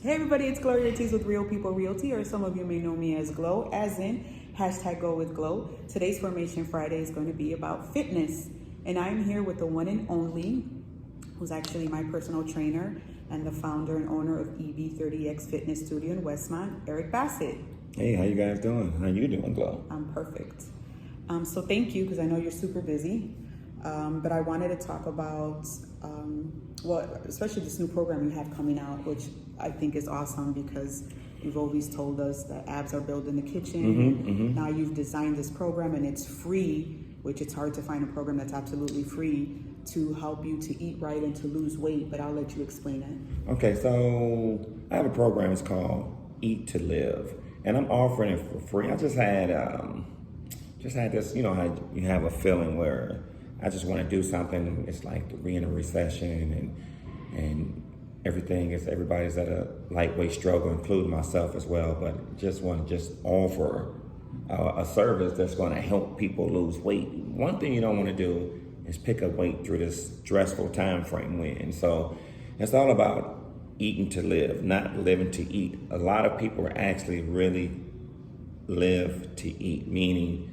Hey everybody, it's Gloria Ortiz with Real People Realty, or some of you may know me as Glow, as in hashtag Go with Glow. Today's Formation Friday is going to be about fitness, and I'm here with the one and only, who's actually my personal trainer and the founder and owner of EB30X Fitness Studio in Westmont, Eric Bassett. Hey, how you guys doing? How you doing, Glow? I'm perfect. So thank you, because I know you're super busy. But I wanted to talk about, especially this new program you have coming out, which I think is awesome because you've always told us that abs are built in the kitchen. Now you've designed this program and it's free, which it's hard to find a program that's absolutely free to help you to eat right and to lose weight, but I'll let you explain it. Okay, so I have a program, it's called Eat to Live, and I'm offering it for free. I just had this, you know how you have a feeling where I just want to do something. It's like we're in a recession and everybody's at a lightweight struggle, including myself as well. But just want to offer a service that's going to help people lose weight. One thing you don't want to do is pick up weight through this stressful time frame we're in. So it's all about eating to live, not living to eat. A lot of people are actually really live to eat, meaning,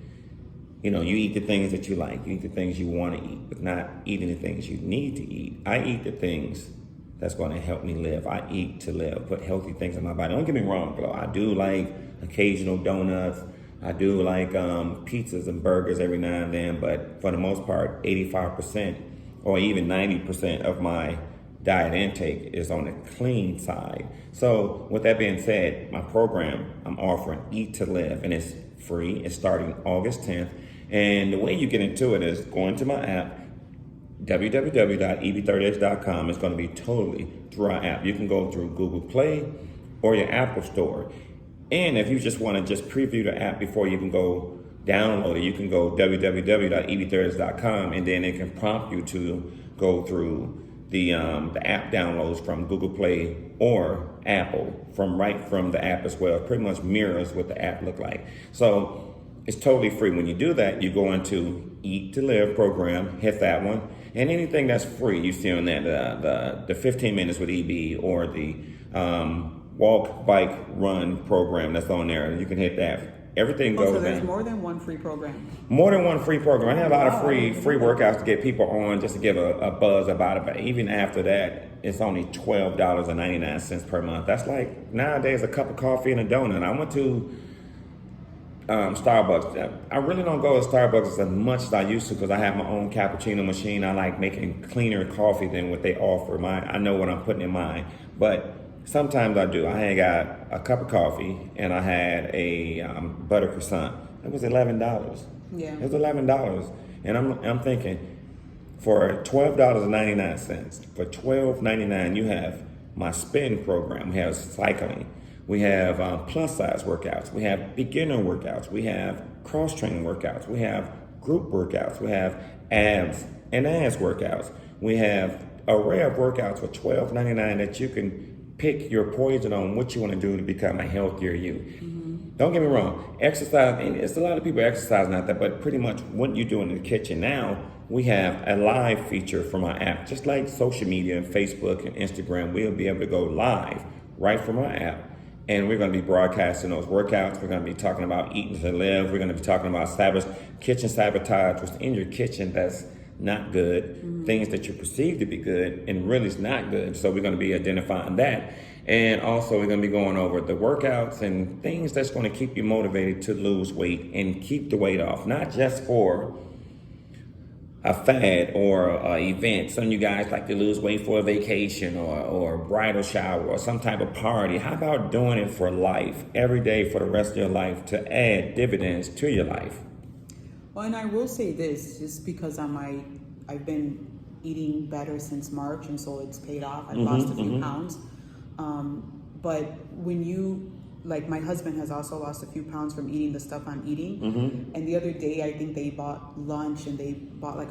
you know, you eat the things that you like, you eat the things you want to eat, but not eating the things you need to eat. I eat the things that's going to help me live. I eat to live, put healthy things in my body. Don't get me wrong, Glow. I do like occasional donuts. I do like pizzas and burgers every now and then, but for the most part, 85% or even 90% of my diet intake is on the clean side. So with that being said, my program, I'm offering Eat to Live, and it's free. It's starting August 10th. And the way you get into it is going to my app, www.eb30x.com. It's going to be totally through our app. You can go through Google Play or your Apple Store. And if you just want to just preview the app before you can go download it, you can go www.eb30x.com, and then it can prompt you to go through the app downloads from Google Play or Apple right from the app as well. It pretty much mirrors what the app look like. So it's totally free. When you do that, you go into Eat to Live program, hit that one, and anything that's free, you see on that, the 15 minutes with EB or the walk, bike, run program that's on there, you can hit that. Everything goes So there's in. more than one free program. More than one free program. I have a lot of free workouts to get people on, just to give a buzz about it. But even after that, it's only $12.99 per month. That's like nowadays a cup of coffee and a donut. I went to Starbucks. I really don't go to Starbucks as much as I used to because I have my own cappuccino machine. I like making cleaner coffee than what they offer. I know what I'm putting in mine, but sometimes I do. I had got a cup of coffee and I had a butter croissant. It was $11. Yeah, it was $11, and I'm thinking, for $12.99, for $12.99, you have my spin program. We have cycling. We have plus size workouts. We have beginner workouts. We have cross training workouts. We have group workouts. We have abs and ass workouts. We have an array of workouts for $12.99 that you can pick your poison on what you want to do to become a healthier you. Don't get me wrong, exercise, and it's a lot of people exercising out there, but pretty much what you do in the kitchen now, we have a live feature from our app. Just like social media and Facebook and Instagram, we'll be able to go live right from our app. And we're going to be broadcasting those workouts. We're going to be talking about eating to live. We're going to be talking about kitchen sabotage, what's in your kitchen that's not good, things that you perceive to be good and really is not good. So we're going to be identifying that. And also we're going to be going over the workouts and things that's going to keep you motivated to lose weight and keep the weight off, not just for a fad or an event. Some of you guys like to lose weight for a vacation or a bridal shower or some type of party. How about doing it for life, every day for the rest of your life, to add dividends to your life? Well, and I will say this, just because I've been eating better since March, and so it's paid off. I've lost a few pounds. But when you, like, my husband has also lost a few pounds from eating the stuff I'm eating. And the other day, I think they bought lunch and they bought like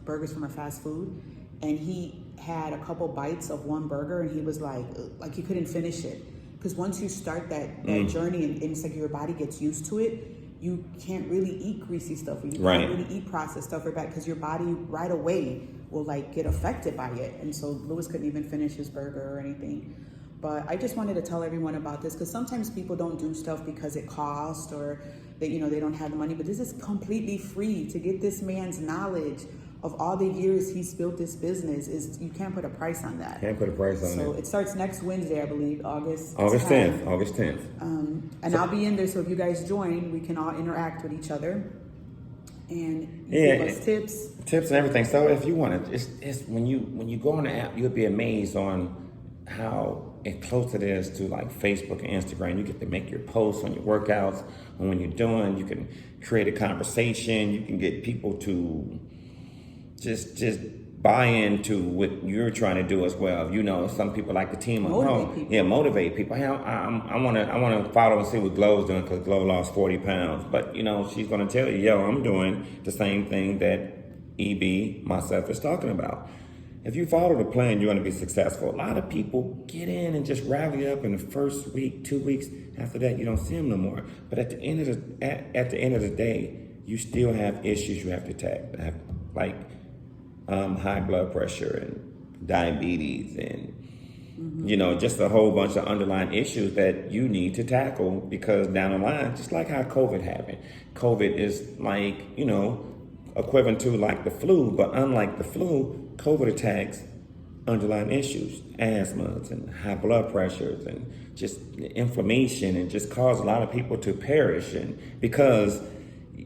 burgers from a fast food. And he had a couple bites of one burger and he was like he couldn't finish it. Because once you start that journey and it's like your body gets used to it, you can't really eat greasy stuff, or you can't really eat processed stuff right back, because your body right away will like get affected by it. And so Lewis couldn't even finish his burger or anything. But I just wanted to tell everyone about this because sometimes people don't do stuff because it costs or that, they don't have the money. But this is completely free. To get this man's knowledge of all the years he's built this business, you can't put a price on that. Can't put a price on it. So it starts next Wednesday, I believe, August 10th. August 10th. And I'll be in there, so if you guys join, we can all interact with each other and give us tips and everything. So if you want to, it's when you go on the app, you'll be amazed on how close it is to like Facebook and Instagram. You get to make your posts on your workouts, and when you're doing, you can create a conversation. You can get people to just buy into what you're trying to do as well. Some people like the team up. Motivate people. Hey, I want to follow and see what Glow's doing because Glow lost 40 pounds. But she's going to tell you, I'm doing the same thing that EB, myself, is talking about. If you follow the plan, you're going to be successful. A lot of people get in and just rally up in the first week, 2 weeks. After that, you don't see them no more. But at the end of the day, you still have issues you have to tackle, like high blood pressure and diabetes and just a whole bunch of underlying issues that you need to tackle, because down the line, just like how COVID happened. COVID is like, equivalent to like the flu, but unlike the flu, COVID attacks underlying issues, asthmas and high blood pressures and just inflammation, and just cause a lot of people to perish. And because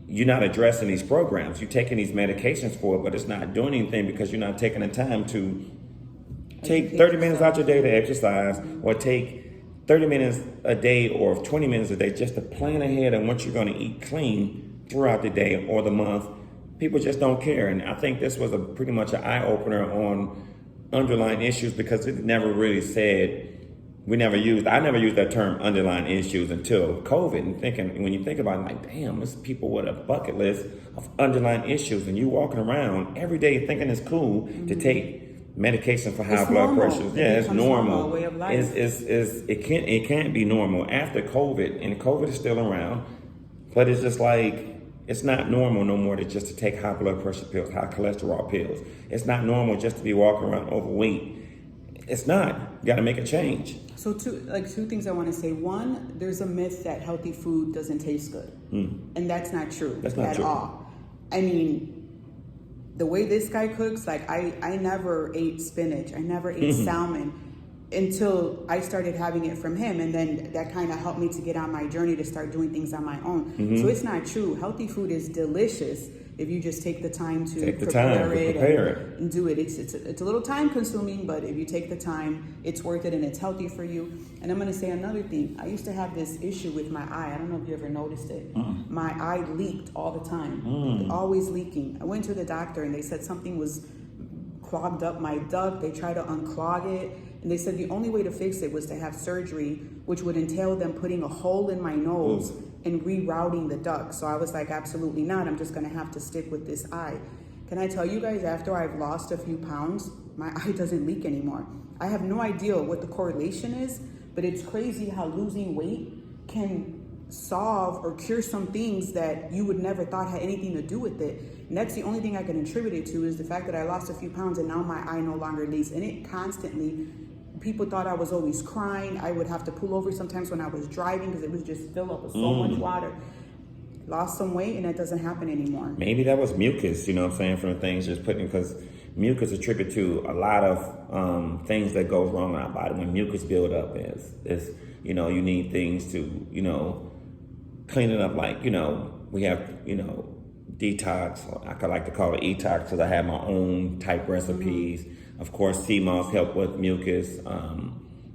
you're not addressing these programs, you're taking these medications for it, but it's not doing anything because you're not taking the time to take 30 minutes out your day to exercise, or take 30 minutes a day or 20 minutes a day just to plan ahead on what you're going to eat clean throughout the day or the month. People just don't care. And I think this was pretty much an eye-opener on underlying issues, because it never really said, I never used that term underlying issues until COVID. And when you think about it, like, damn, there's people with a bucket list of underlying issues, and you walking around every day thinking it's cool to take medication for high blood pressure. Yeah, it's normal. Way of life. It can't be normal after COVID, and COVID is still around, but it's just like, it's not normal no more just to take high blood pressure pills, high cholesterol pills. It's not normal just to be walking around overweight. It's not. You got to make a change. So two things I want to say. One, there's a myth that healthy food doesn't taste good. And that's not true. That's not at true. all. I mean, the way this guy cooks, like I never ate spinach. I never ate salmon until I started having it from him. And then that kind of helped me to get on my journey to start doing things on my own. So it's not true. Healthy food is delicious if you just take the time to prepare it and do it. It's a little time consuming, but if you take the time, it's worth it and it's healthy for you. And I'm going to say another thing. I used to have this issue with my eye. I don't know if you ever noticed it. My eye leaked all the time, always leaking. I went to the doctor and they said something was clogged up my duct. They tried to unclog it. And they said the only way to fix it was to have surgery, which would entail them putting a hole in my nose and rerouting the duct. So I was like, absolutely not. I'm just going to have to stick with this eye. Can I tell you guys, after I've lost a few pounds, my eye doesn't leak anymore. I have no idea what the correlation is, but it's crazy how losing weight can solve or cure some things that you would never thought had anything to do with it. And that's the only thing I can attribute it to, is the fact that I lost a few pounds and now my eye no longer leaks. And it constantly, people thought I was always crying. I would have to pull over sometimes when I was driving because it was just filled up with so much water. Lost some weight and that doesn't happen anymore.Maybe that was mucus, you know what I'm saying, from the things just putting, because mucus attributed to a lot of things that goes wrong in our body. When mucus build up is you need things to, clean it up, like, we have, detox. I like to call it detox because I have my own type recipes. Of course, sea moss help with mucus, to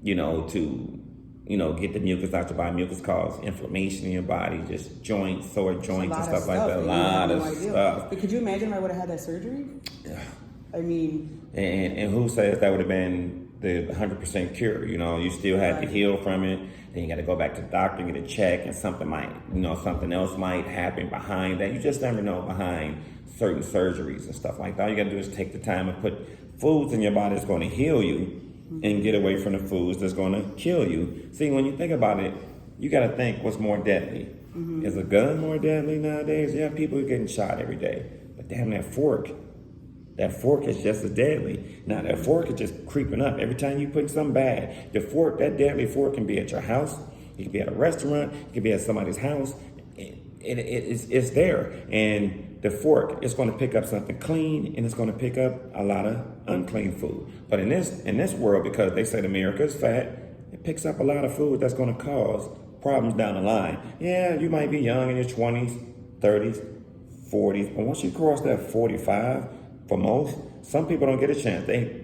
get the mucus out your body. Mucus causes inflammation in your body, just joints, sore joints and stuff like that. A lot of stuff. But could you imagine if I would have had that surgery? Yeah. I mean... And who says that would have been the 100% cure? You still had to heal from it. Then you got to go back to the doctor and get a check, and something else might happen behind that. You just never know behind certain surgeries and stuff like that. All you got to do is take the time and put foods in your body that's going to heal you, and get away from the foods that's going to kill you. See, when you think about it, you got to think what's more deadly. Is a gun more deadly nowadays? Yeah, people are getting shot every day. But damn, that fork that fork is just as deadly. Now that fork is just creeping up. Every time you put something bad, the fork, that deadly fork can be at your house, it can be at a restaurant, it can be at somebody's house. It's there. And the fork is going to pick up something clean, and it's going to pick up a lot of unclean food. But in this world, because they said America is fat, it picks up a lot of food that's going to cause problems down the line. Yeah, you might be young in your 20s, 30s, 40s, but once you cross that 45, for most, some people don't get a chance. They,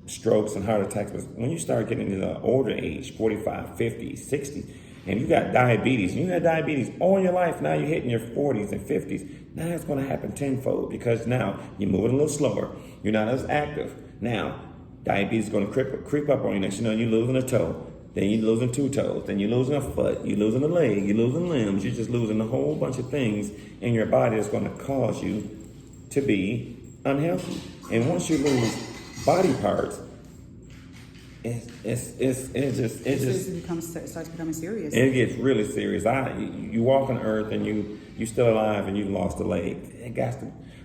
strokes and heart attacks. But when you start getting to the older age, 45, 50, 60, and you got diabetes, and you had diabetes all your life, now you're hitting your 40s and 50s, now it's going to happen tenfold because now you're moving a little slower. You're not as active. Now, diabetes is going to creep up on you. Next you know, you're losing a toe. Then you're losing 2 toes. Then you're losing a foot. You're losing a leg. You're losing limbs. You're just losing a whole bunch of things in your body that's going to cause you to be unhealthy. And once you lose body parts, starts becoming serious. It gets really serious. You walk on earth and you still alive and you lost a leg.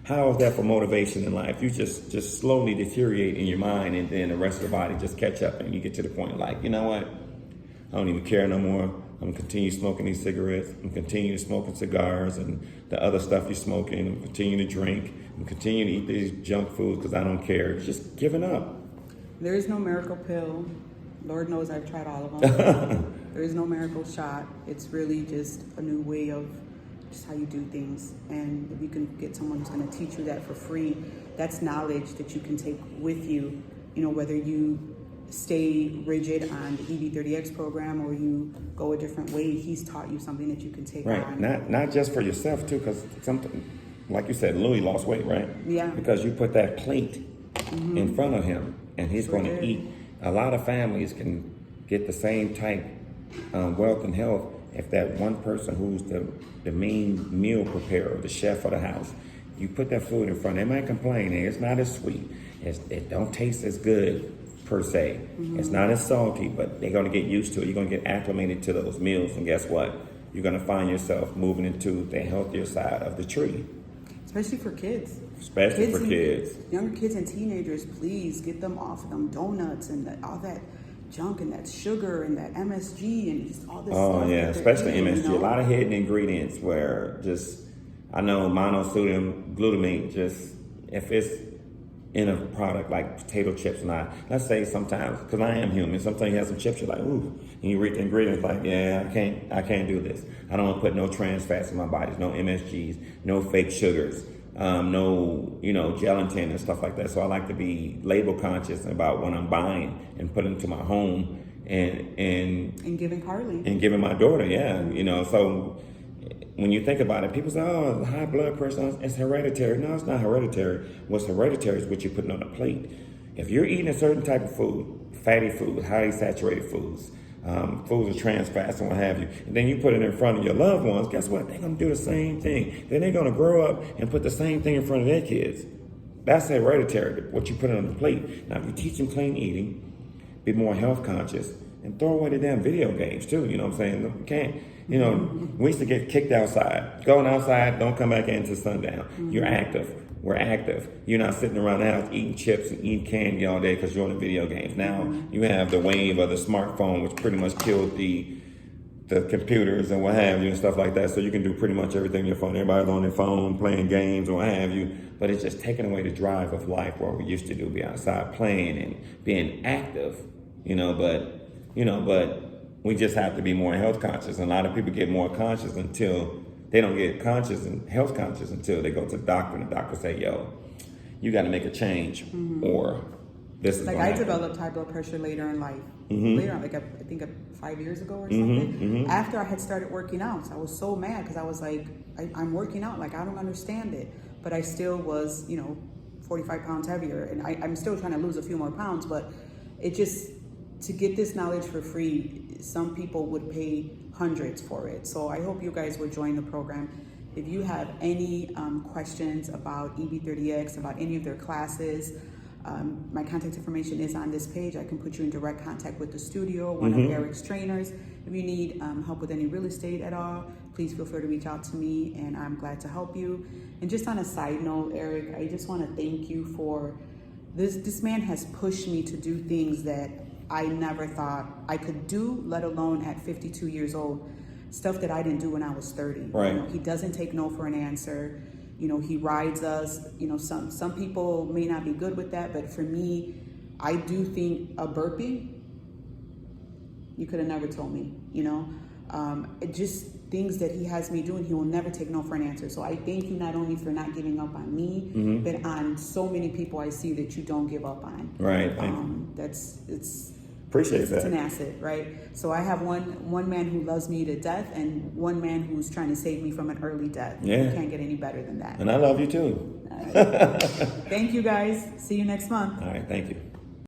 How is that for motivation in life? You just slowly deteriorate in your mind, and then the rest of the body just catch up, and you get to the point like, you know what? I don't even care no more. I'm gonna continue smoking these cigarettes. I'm gonna continue smoking cigars and the other stuff you're smoking. I'm continue to drink. I'm continue to eat these junk foods because I don't care. It's just giving up. There is no miracle pill. Lord knows I've tried all of them. There is no miracle shot. It's really just a new way of just how you do things. And if you can get someone who's going to teach you that for free, that's knowledge that you can take with you. Whether you stay rigid on the EB30X program or you go a different way, he's taught you something that you can take on. Not just for yourself too, because something, like you said, Louis lost weight, right? Yeah. Because you put that plate in front of him, and he's going to eat. A lot of families can get the same type wealth and health if that one person who's the main meal preparer, the chef of the house, you put that food in front. They might complain, hey, it's not as sweet. It don't taste as good per se. It's not as salty, but they're going to get used to it. You're going to get acclimated to those meals, and guess what? You're going to find yourself moving into the healthier side of the tree. Especially for kids. Kids. Younger kids and teenagers, please get them off of them donuts and all that junk and that sugar and that MSG and just all this stuff. Oh, yeah, especially eating, MSG. A lot of hidden ingredients where I know monosodium glutamate, if it's in a product like potato chips, and let's say sometimes, because I am human, sometimes you have some chips, you're like, ooh, and you read the ingredients like, yeah, I can't do this. I don't want to put no trans fats in my body, no MSGs, no fake sugars, no, gelatin and stuff like that. So I like to be label conscious about what I'm buying and put into my home and giving Carly. And giving my daughter, yeah, so when you think about it, people say, oh, high blood pressure, it's hereditary. No, it's not hereditary. What's hereditary is what you're putting on a plate. If you're eating a certain type of food, fatty food, highly saturated foods, foods with trans fats and what have you, and then you put it in front of your loved ones, guess what? They're going to do the same thing. Then they're going to grow up and put the same thing in front of their kids. That's hereditary, what you put on the plate. Now, if you teach them clean eating, be more health conscious, and throw away the damn video games too, you know what I'm saying? You can't. We used to get kicked outside. Going outside, don't come back in until sundown. You're active. We're active. You're not sitting around the house eating chips and eating candy all day because you're on the video games. Now you have the wave of the smartphone, which pretty much killed the computers and what have you and stuff like that. So you can do pretty much everything on your phone. Everybody's on their phone playing games or what have you. But it's just taking away the drive of life where we used to be outside playing and being active. But we just have to be more health conscious. And a lot of people get more conscious until they don't get conscious and health conscious until they go to the doctor and the doctor say, yo, you got to make a change or this is like I developed high blood pressure later in life. Later on, I think 5 years ago or something. After I had started working out. So I was so mad because I was like, I'm working out. Like, I don't understand it. But I still was, 45 pounds heavier. And I'm still trying to lose a few more pounds. But it just, to get this knowledge for free, some people would pay hundreds for it. So I hope you guys would join the program. If you have any questions about EB30X, about any of their classes, My contact information is on this page. I can put you in direct contact with the studio, one of Eric's trainers. If you need help with any real estate at all, please feel free to reach out to me, and I'm glad to help you. And just on a side note, Eric, I just want to thank you for this. This man has pushed me to do things that I never thought I could do, let alone at 52 years old. Stuff that I didn't do when I was 30. Right. You know, he doesn't take no for an answer. You know, he rides us. You know, some people may not be good with that, but for me, I do think a burpee, you could have never told me, you know. It just things that he has me doing, he will never take no for an answer. So I thank you not only for not giving up on me, but on so many people I see that you don't give up on. Right. Thank you. It's Appreciate that. It's an asset, right? So I have one man who loves me to death and one man who's trying to save me from an early death. Yeah. You can't get any better than that. And I love you too. Thank you guys. See you next month. All right. Thank you.